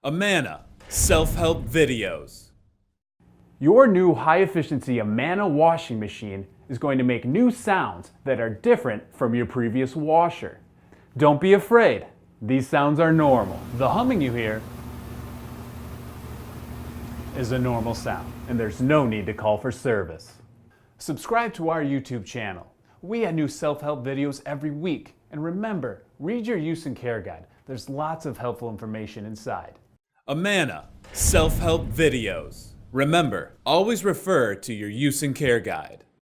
Amana, self-help videos. Your new high-efficiency Amana washing machine is going to make new sounds that are different from your previous washer. Don't be afraid. These sounds are normal. The humming you hear is a normal sound, and there's no need to call for service. Subscribe to our YouTube channel. We add new self-help videos every week. And remember, read your use and care guide. There's lots of helpful information inside. Amana, self-help videos. Remember, always refer to your use and care guide.